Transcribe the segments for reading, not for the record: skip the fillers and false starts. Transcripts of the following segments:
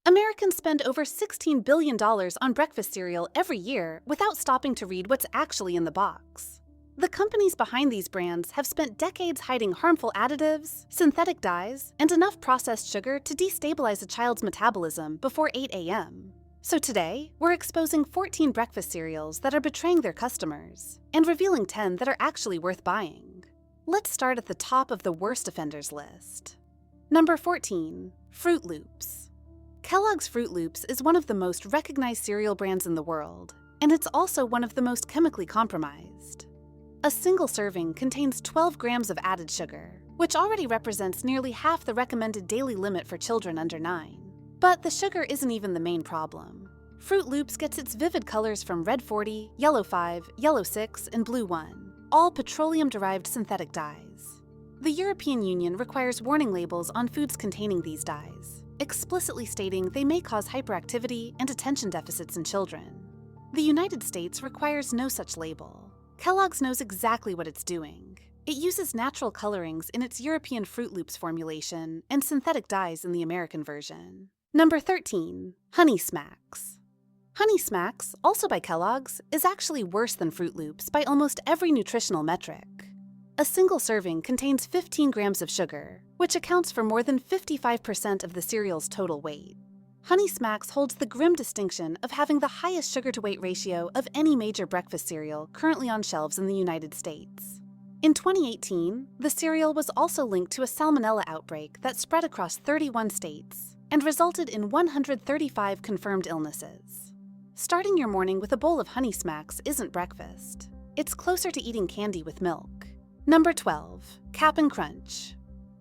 Americans spend over $16 billion on breakfast cereal every year without stopping to read what's actually in the box. The companies behind these brands have spent decades hiding harmful additives, synthetic dyes, and enough processed sugar to destabilize a child's metabolism before 8 a.m. So today, we're exposing 14 breakfast cereals that are betraying their customers and revealing 10 that are actually worth buying. Let's start at the top of the worst offenders list. Number 14. Froot Loops. Kellogg's Froot Loops is one of the most recognized cereal brands in the world, and it's also one of the most chemically compromised. A single serving contains 12 grams of added sugar, which already represents nearly half the recommended daily limit for children under 9. But the sugar isn't even the main problem. Froot Loops gets its vivid colors from red 40, yellow 5, yellow 6, and blue 1, all petroleum-derived synthetic dyes. The European Union requires warning labels on foods containing these dyes, explicitly stating they may cause hyperactivity and attention deficits in children. The United States requires no such label. Kellogg's knows exactly what it's doing. It uses natural colorings in its European Froot Loops formulation and synthetic dyes in the American version. Number 13. Honey Smacks. Honey Smacks, also by Kellogg's, is actually worse than Froot Loops by almost every nutritional metric. A single serving contains 15 grams of sugar, which accounts for more than 55% of the cereal's total weight. Honey Smacks holds the grim distinction of having the highest sugar-to-weight ratio of any major breakfast cereal currently on shelves in the United States. In 2018, the cereal was also linked to a salmonella outbreak that spread across 31 states and resulted in 135 confirmed illnesses. Starting your morning with a bowl of Honey Smacks isn't breakfast. It's closer to eating candy with milk. Number 12. Cap'n Crunch.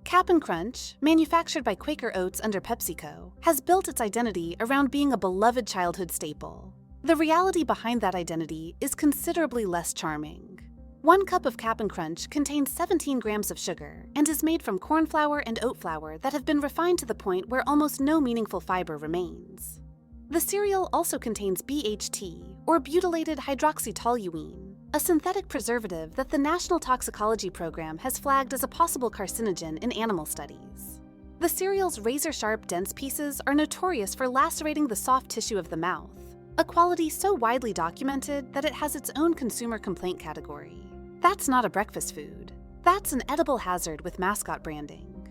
Cap'n Crunch, manufactured by Quaker Oats under PepsiCo, has built its identity around being a beloved childhood staple. The reality behind that identity is considerably less charming. 1 cup of Cap'n Crunch contains 17 grams of sugar and is made from corn flour and oat flour that have been refined to the point where almost no meaningful fiber remains. The cereal also contains BHT, or butylated hydroxytoluene, a synthetic preservative that the National Toxicology Program has flagged as a possible carcinogen in animal studies. The cereal's razor-sharp, dense pieces are notorious for lacerating the soft tissue of the mouth, a quality so widely documented that it has its own consumer complaint category. That's not a breakfast food. That's an edible hazard with mascot branding.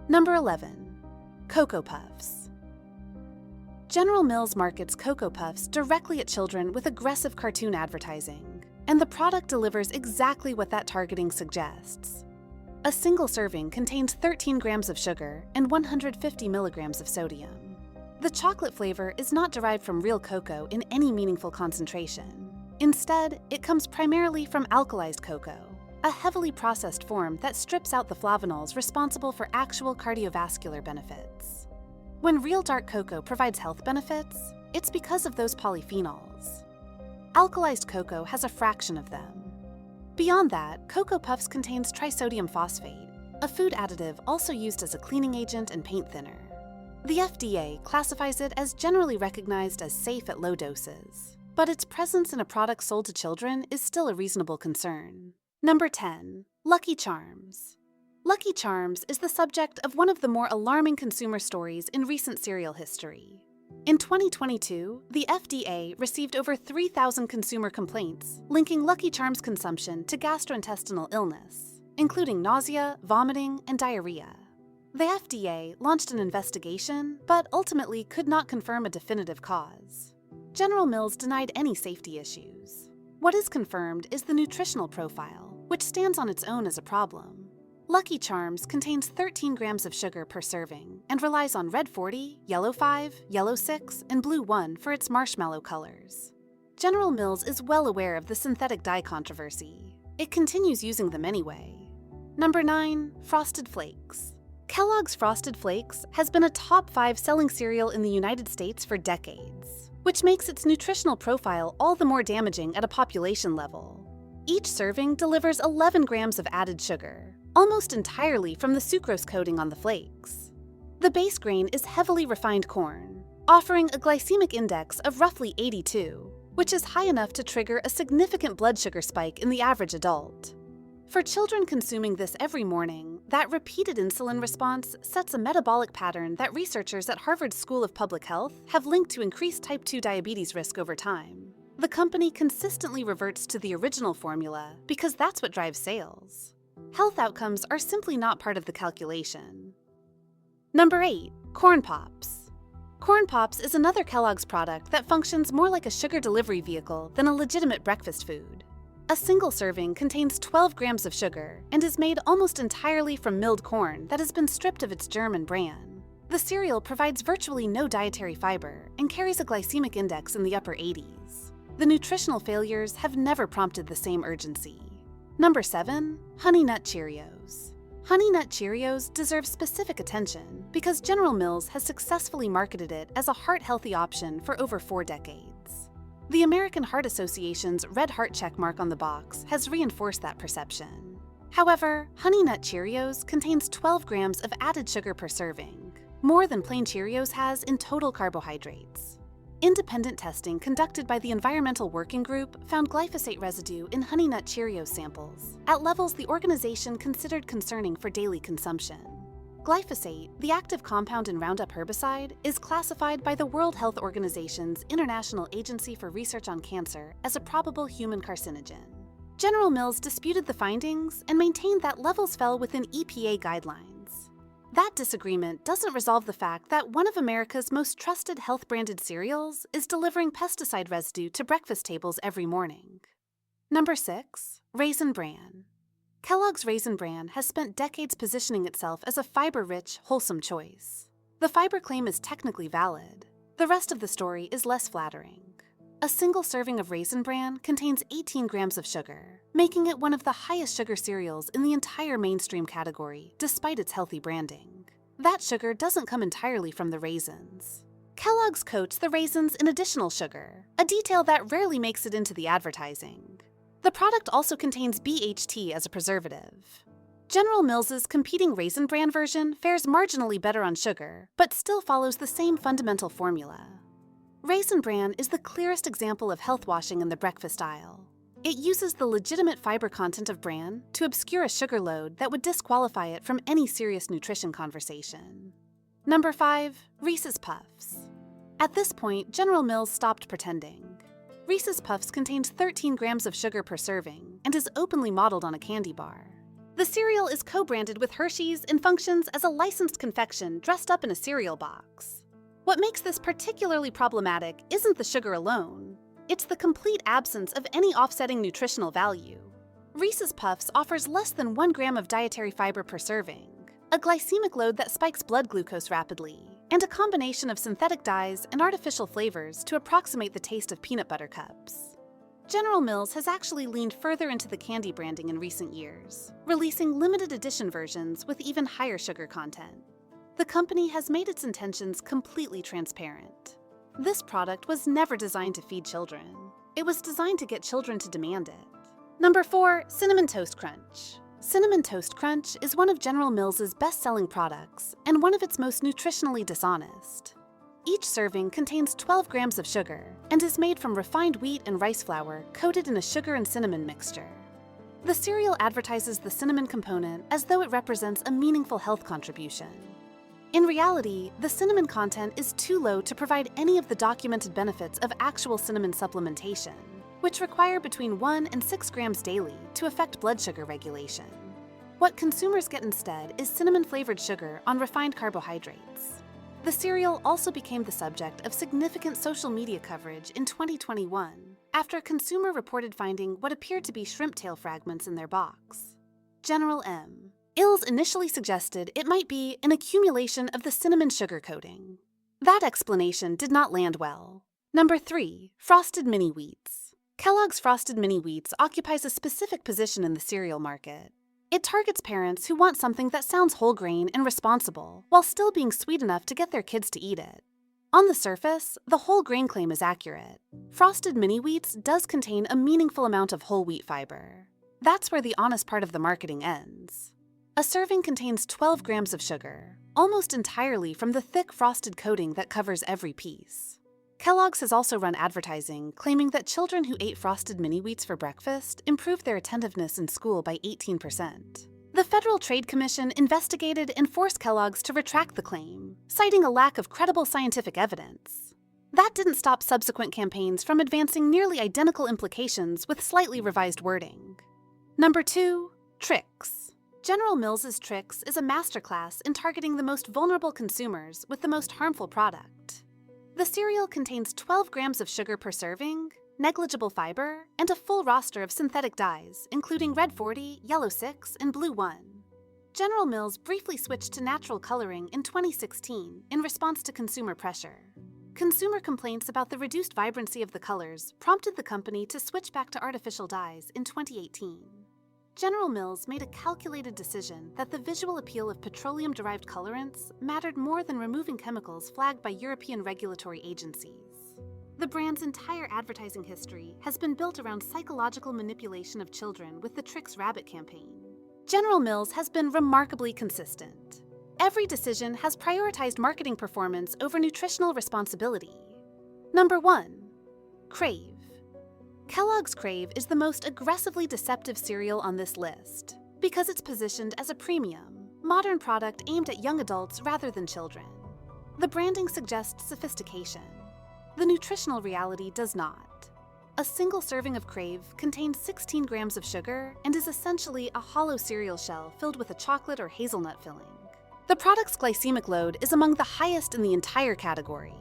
Number 11. Cocoa Puffs. General Mills markets Cocoa Puffs directly at children with aggressive cartoon advertising, and the product delivers exactly what that targeting suggests. A single serving contains 13 grams of sugar and 150 milligrams of sodium. The chocolate flavor is not derived from real cocoa in any meaningful concentration. Instead, it comes primarily from alkalized cocoa, a heavily processed form that strips out the flavonols responsible for actual cardiovascular benefits. When real dark cocoa provides health benefits, it's because of those polyphenols. Alkalized cocoa has a fraction of them. Beyond that, Cocoa Puffs contains trisodium phosphate, a food additive also used as a cleaning agent and paint thinner. The FDA classifies it as generally recognized as safe at low doses, but its presence in a product sold to children is still a reasonable concern. Number 10. Lucky Charms. Lucky Charms is the subject of one of the more alarming consumer stories in recent cereal history. In 2022, the FDA received over 3,000 consumer complaints linking Lucky Charms consumption to gastrointestinal illness, including nausea, vomiting, and diarrhea. The FDA launched an investigation, but ultimately could not confirm a definitive cause. General Mills denied any safety issues. What is confirmed is the nutritional profile, which stands on its own as a problem. Lucky Charms contains 13 grams of sugar per serving and relies on red 40, yellow 5, yellow 6, and blue 1 for its marshmallow colors. General Mills is well aware of the synthetic dye controversy. It continues using them anyway. Number 9. Frosted Flakes. Kellogg's Frosted Flakes has been a top 5 selling cereal in the United States for decades, which makes its nutritional profile all the more damaging at a population level. Each serving delivers 11 grams of added sugar, almost entirely from the sucrose coating on the flakes. The base grain is heavily refined corn, offering a glycemic index of roughly 82, which is high enough to trigger a significant blood sugar spike in the average adult. For children consuming this every morning, that repeated insulin response sets a metabolic pattern that researchers at Harvard School of Public Health have linked to increased type 2 diabetes risk over time. The company consistently reverts to the original formula because that's what drives sales. Health outcomes are simply not part of the calculation. Number 8. Corn Pops. Corn Pops is another Kellogg's product that functions more like a sugar delivery vehicle than a legitimate breakfast food. A single serving contains 12 grams of sugar and is made almost entirely from milled corn that has been stripped of its germ and bran. The cereal provides virtually no dietary fiber and carries a glycemic index in the upper 80s. The nutritional failures have never prompted the same urgency. Number 7. Honey Nut Cheerios. Honey Nut Cheerios deserve specific attention because General Mills has successfully marketed it as a heart-healthy option for over 4 decades. The American Heart Association's red heart check mark on the box has reinforced that perception. However, Honey Nut Cheerios contains 12 grams of added sugar per serving, more than plain Cheerios has in total carbohydrates. Independent testing conducted by the Environmental Working Group found glyphosate residue in Honey Nut Cheerios samples at levels the organization considered concerning for daily consumption. Glyphosate, the active compound in Roundup herbicide, is classified by the World Health Organization's International Agency for Research on Cancer as a probable human carcinogen. General Mills disputed the findings and maintained that levels fell within EPA guidelines. That disagreement doesn't resolve the fact that one of America's most trusted health-branded cereals is delivering pesticide residue to breakfast tables every morning. Number 6. Raisin Bran. Kellogg's Raisin Bran has spent decades positioning itself as a fiber-rich, wholesome choice. The fiber claim is technically valid. The rest of the story is less flattering. A single serving of Raisin Bran contains 18 grams of sugar, making it one of the highest sugar cereals in the entire mainstream category, despite its healthy branding. That sugar doesn't come entirely from the raisins. Kellogg's coats the raisins in additional sugar, a detail that rarely makes it into the advertising. The product also contains BHT as a preservative. General Mills' competing Raisin Bran version fares marginally better on sugar, but still follows the same fundamental formula. Raisin Bran is the clearest example of health washing in the breakfast aisle. It uses the legitimate fiber content of bran to obscure a sugar load that would disqualify it from any serious nutrition conversation. Number 5. Reese's Puffs. At this point, General Mills stopped pretending. Reese's Puffs contains 13 grams of sugar per serving and is openly modeled on a candy bar. The cereal is co-branded with Hershey's and functions as a licensed confection dressed up in a cereal box. What makes this particularly problematic isn't the sugar alone. It's the complete absence of any offsetting nutritional value. Reese's Puffs offers less than 1 gram of dietary fiber per serving, a glycemic load that spikes blood glucose rapidly, and a combination of synthetic dyes and artificial flavors to approximate the taste of peanut butter cups. General Mills has actually leaned further into the candy branding in recent years, releasing limited edition versions with even higher sugar content. The company has made its intentions completely transparent. This product was never designed to feed children. It was designed to get children to demand it. Number 4. Cinnamon Toast Crunch. Cinnamon Toast Crunch is one of General Mills' best-selling products and one of its most nutritionally dishonest. Each serving contains 12 grams of sugar and is made from refined wheat and rice flour coated in a sugar and cinnamon mixture. The cereal advertises the cinnamon component as though it represents a meaningful health contribution. In reality, the cinnamon content is too low to provide any of the documented benefits of actual cinnamon supplementation, which require between 1 and 6 grams daily to affect blood sugar regulation. What consumers get instead is cinnamon-flavored sugar on refined carbohydrates. The cereal also became the subject of significant social media coverage in 2021 after a consumer reported finding what appeared to be shrimp tail fragments in their box. General Mills initially suggested it might be an accumulation of the cinnamon sugar coating. That explanation did not land well. Number 3. Frosted Mini Wheats. Kellogg's Frosted Mini Wheats occupies a specific position in the cereal market. It targets parents who want something that sounds whole grain and responsible while still being sweet enough to get their kids to eat it. On the surface, the whole grain claim is accurate. Frosted Mini Wheats does contain a meaningful amount of whole wheat fiber. That's where the honest part of the marketing ends. A serving contains 12 grams of sugar, almost entirely from the thick frosted coating that covers every piece. Kellogg's has also run advertising claiming that children who ate frosted mini-wheats for breakfast improved their attentiveness in school by 18%. The Federal Trade Commission investigated and forced Kellogg's to retract the claim, citing a lack of credible scientific evidence. That didn't stop subsequent campaigns from advancing nearly identical implications with slightly revised wording. Number 2. Trix. General Mills' Trix is a masterclass in targeting the most vulnerable consumers with the most harmful product. The cereal contains 12 grams of sugar per serving, negligible fiber, and a full roster of synthetic dyes, including red 40, yellow 6, and blue 1. General Mills briefly switched to natural coloring in 2016 in response to consumer pressure. Consumer complaints about the reduced vibrancy of the colors prompted the company to switch back to artificial dyes in 2018. General Mills made a calculated decision that the visual appeal of petroleum-derived colorants mattered more than removing chemicals flagged by European regulatory agencies. The brand's entire advertising history has been built around psychological manipulation of children with the Trix Rabbit campaign. General Mills has been remarkably consistent. Every decision has prioritized marketing performance over nutritional responsibility. Number 1. Crave. Kellogg's Crave is the most aggressively deceptive cereal on this list because it's positioned as a premium, modern product aimed at young adults rather than children. The branding suggests sophistication. The nutritional reality does not. A single serving of Crave contains 16 grams of sugar and is essentially a hollow cereal shell filled with a chocolate or hazelnut filling. The product's glycemic load is among the highest in the entire category.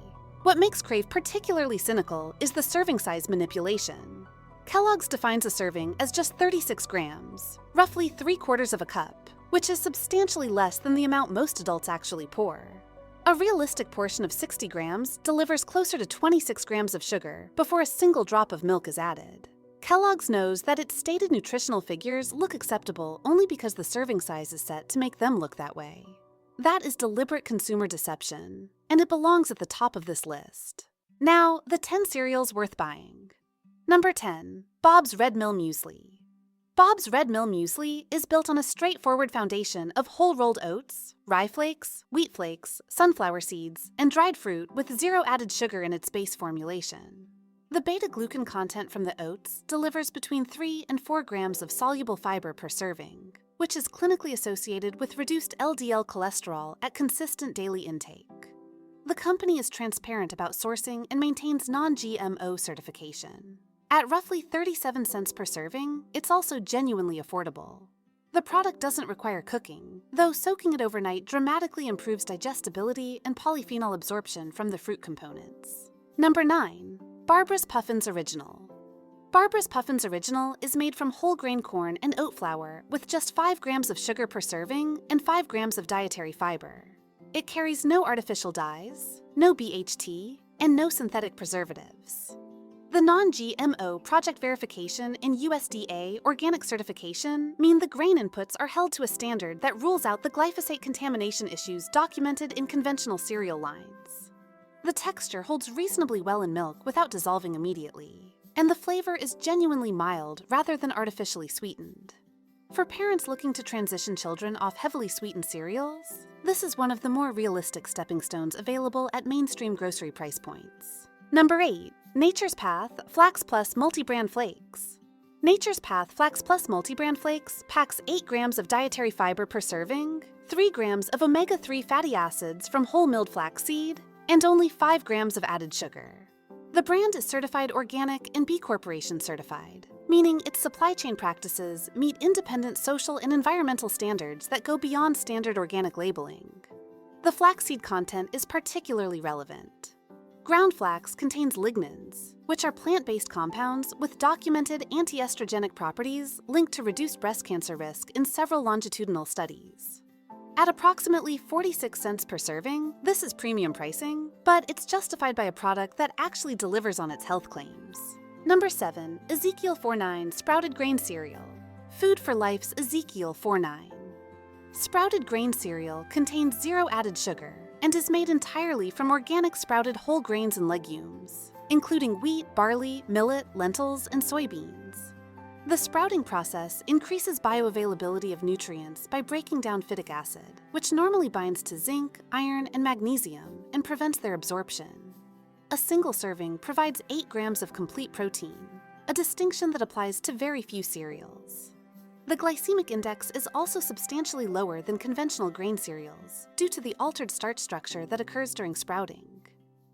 What makes Crave particularly cynical is the serving size manipulation. Kellogg's defines a serving as just 36 grams, roughly 3/4 of a cup, which is substantially less than the amount most adults actually pour. A realistic portion of 60 grams delivers closer to 26 grams of sugar before a single drop of milk is added. Kellogg's knows that its stated nutritional figures look acceptable only because the serving size is set to make them look that way. That is deliberate consumer deception, and it belongs at the top of this list. Now, the 10 cereals worth buying. Number 10. Bob's Red Mill Muesli. Bob's Red Mill Muesli is built on a straightforward foundation of whole rolled oats, rye flakes, wheat flakes, sunflower seeds, and dried fruit with zero added sugar in its base formulation. The beta-glucan content from the oats delivers between 3 and 4 grams of soluble fiber per serving, which is clinically associated with reduced LDL cholesterol at consistent daily intake. The company is transparent about sourcing and maintains non-GMO certification. At roughly 37 cents per serving, it's also genuinely affordable. The product doesn't require cooking, though soaking it overnight dramatically improves digestibility and polyphenol absorption from the fruit components. Number 9. Barbara's Puffins Original. Barbara's Puffins Original is made from whole grain corn and oat flour with just 5 grams of sugar per serving and 5 grams of dietary fiber. It carries no artificial dyes, no BHT, and no synthetic preservatives. The non-GMO project verification and USDA organic certification mean the grain inputs are held to a standard that rules out the glyphosate contamination issues documented in conventional cereal lines. The texture holds reasonably well in milk without dissolving immediately, and the flavor is genuinely mild rather than artificially sweetened. For parents looking to transition children off heavily sweetened cereals, this is one of the more realistic stepping stones available at mainstream grocery price points. Number 8. Nature's Path Flax Plus Multi-Bran Flakes. Nature's Path Flax Plus Multi-Bran Flakes packs 8 grams of dietary fiber per serving, 3 grams of omega-3 fatty acids from whole milled flaxseed, and only 5 grams of added sugar. The brand is certified organic and B Corporation certified, meaning its supply chain practices meet independent social and environmental standards that go beyond standard organic labeling. The flaxseed content is particularly relevant. Ground flax contains lignans, which are plant-based compounds with documented anti-estrogenic properties linked to reduced breast cancer risk in several longitudinal studies. At approximately 46 cents per serving, this is premium pricing, but it's justified by a product that actually delivers on its health claims. Number 7. Ezekiel 4-9 Sprouted Grain Cereal. Food for Life's Ezekiel 4-9. Sprouted grain cereal contains 0 added sugar and is made entirely from organic sprouted whole grains and legumes, including wheat, barley, millet, lentils, and soybeans. The sprouting process increases bioavailability of nutrients by breaking down phytic acid, which normally binds to zinc, iron, and magnesium and prevents their absorption. A single serving provides 8 grams of complete protein, a distinction that applies to very few cereals. The glycemic index is also substantially lower than conventional grain cereals due to the altered starch structure that occurs during sprouting.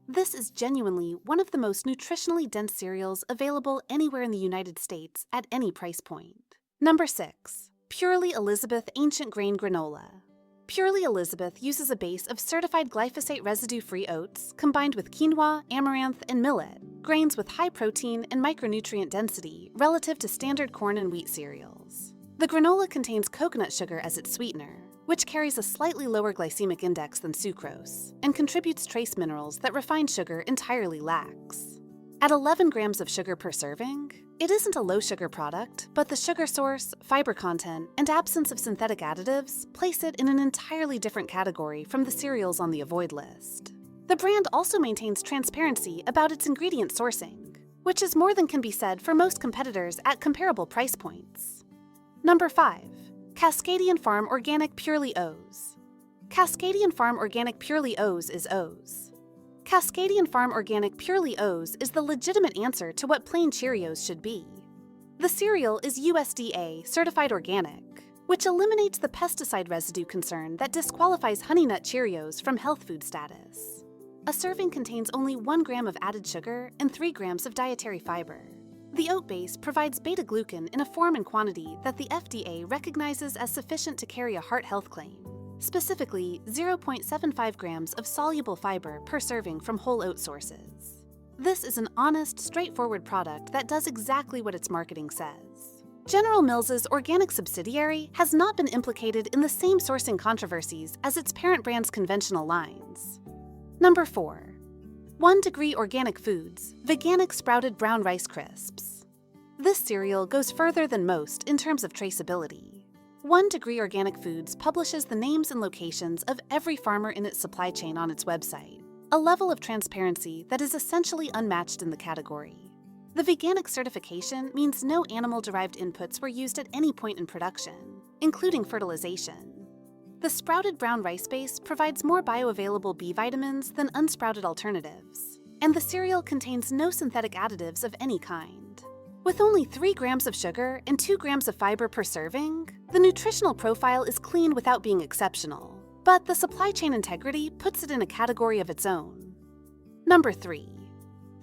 This is genuinely one of the most nutritionally dense cereals available anywhere in the United States at any price point. Number 6. Purely Elizabeth Ancient Grain Granola. Purely Elizabeth uses a base of certified glyphosate residue-free oats combined with quinoa, amaranth, and millet, grains with high protein and micronutrient density relative to standard corn and wheat cereals. The granola contains coconut sugar as its sweetener, which carries a slightly lower glycemic index than sucrose and contributes trace minerals that refined sugar entirely lacks. At 11 grams of sugar per serving, it isn't a low-sugar product, but the sugar source, fiber content, and absence of synthetic additives place it in an entirely different category from the cereals on the avoid list. The brand also maintains transparency about its ingredient sourcing, which is more than can be said for most competitors at comparable price points. Number 5. Cascadian Farm Organic Purely O's. Cascadian Farm Organic Purely O's is O's. Cascadian Farm Organic Purely O's is the legitimate answer to what plain Cheerios should be. The cereal is USDA certified organic, which eliminates the pesticide residue concern that disqualifies Honey Nut Cheerios from health food status. A serving contains only 1 gram of added sugar and 3 grams of dietary fiber. The oat base provides beta-glucan in a form and quantity that the FDA recognizes as sufficient to carry a heart health claim. Specifically, 0.75 grams of soluble fiber per serving from whole oat sources. This is an honest, straightforward product that does exactly what its marketing says. General Mills' organic subsidiary has not been implicated in the same sourcing controversies as its parent brand's conventional lines. Number 4. 1 Degree Organic Foods Veganic Sprouted Brown Rice Crisps. This cereal goes further than most in terms of traceability. 1 Degree Organic Foods publishes the names and locations of every farmer in its supply chain on its website, a level of transparency that is essentially unmatched in the category. The veganic certification means no animal-derived inputs were used at any point in production, including fertilization. The sprouted brown rice base provides more bioavailable B vitamins than unsprouted alternatives, and the cereal contains no synthetic additives of any kind. With only 3 grams of sugar and 2 grams of fiber per serving, the nutritional profile is clean without being exceptional, but the supply chain integrity puts it in a category of its own. Number 3.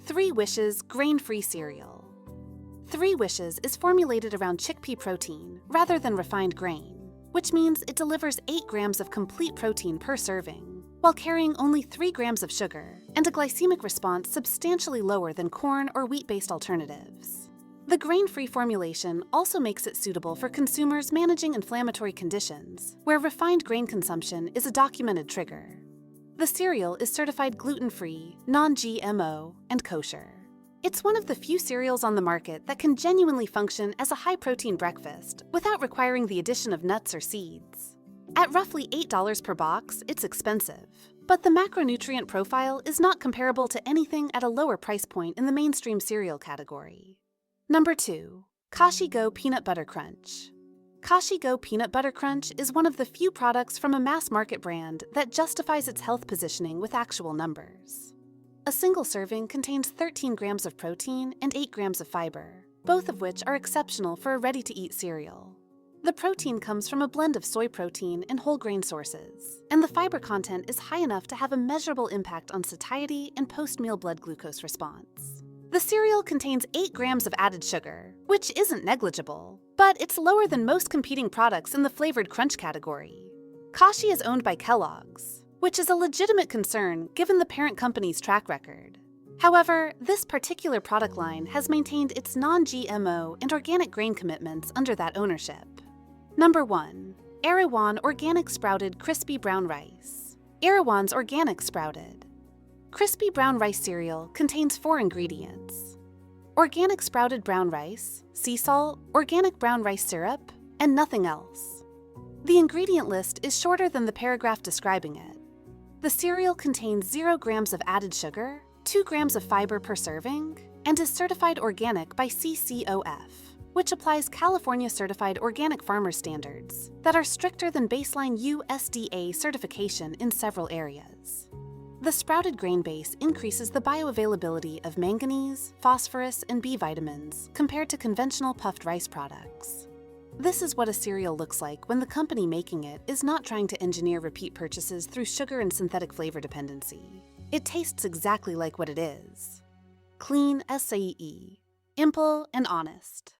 3 Wishes Grain-Free Cereal. 3 Wishes is formulated around chickpea protein rather than refined grain, which means it delivers 8 grams of complete protein per serving, while carrying only 3 grams of sugar and a glycemic response substantially lower than corn or wheat-based alternatives. The grain-free formulation also makes it suitable for consumers managing inflammatory conditions, where refined grain consumption is a documented trigger. The cereal is certified gluten-free, non-GMO, and kosher. It's one of the few cereals on the market that can genuinely function as a high-protein breakfast without requiring the addition of nuts or seeds. At roughly $8 per box, it's expensive, but the macronutrient profile is not comparable to anything at a lower price point in the mainstream cereal category. Number 2. Kashi Go Peanut Butter Crunch. Kashi Go Peanut Butter Crunch is one of the few products from a mass-market brand that justifies its health positioning with actual numbers. A single serving contains 13 grams of protein and 8 grams of fiber, both of which are exceptional for a ready-to-eat cereal. The protein comes from a blend of soy protein and whole grain sources, and the fiber content is high enough to have a measurable impact on satiety and post-meal blood glucose response. The cereal contains 8 grams of added sugar, which isn't negligible, but it's lower than most competing products in the flavored crunch category. Kashi is owned by Kellogg's, which is a legitimate concern given the parent company's track record. However, this particular product line has maintained its non-GMO and organic grain commitments under that ownership. Number 1. Erewhon Organic Sprouted Crispy Brown Rice. Erewhon's Organic Sprouted. Crispy brown rice cereal contains 4 ingredients: organic sprouted brown rice, sea salt, organic brown rice syrup, and nothing else. The ingredient list is shorter than the paragraph describing it. The cereal contains 0 grams of added sugar, 2 grams of fiber per serving, and is certified organic by CCOF, which applies California Certified Organic Farmer Standards that are stricter than baseline USDA certification in several areas. The sprouted grain base increases the bioavailability of manganese, phosphorus, and B vitamins compared to conventional puffed rice products. This is what a cereal looks like when the company making it is not trying to engineer repeat purchases through sugar and synthetic flavor dependency. It tastes exactly like what it is. Clean SAE. Simple and honest.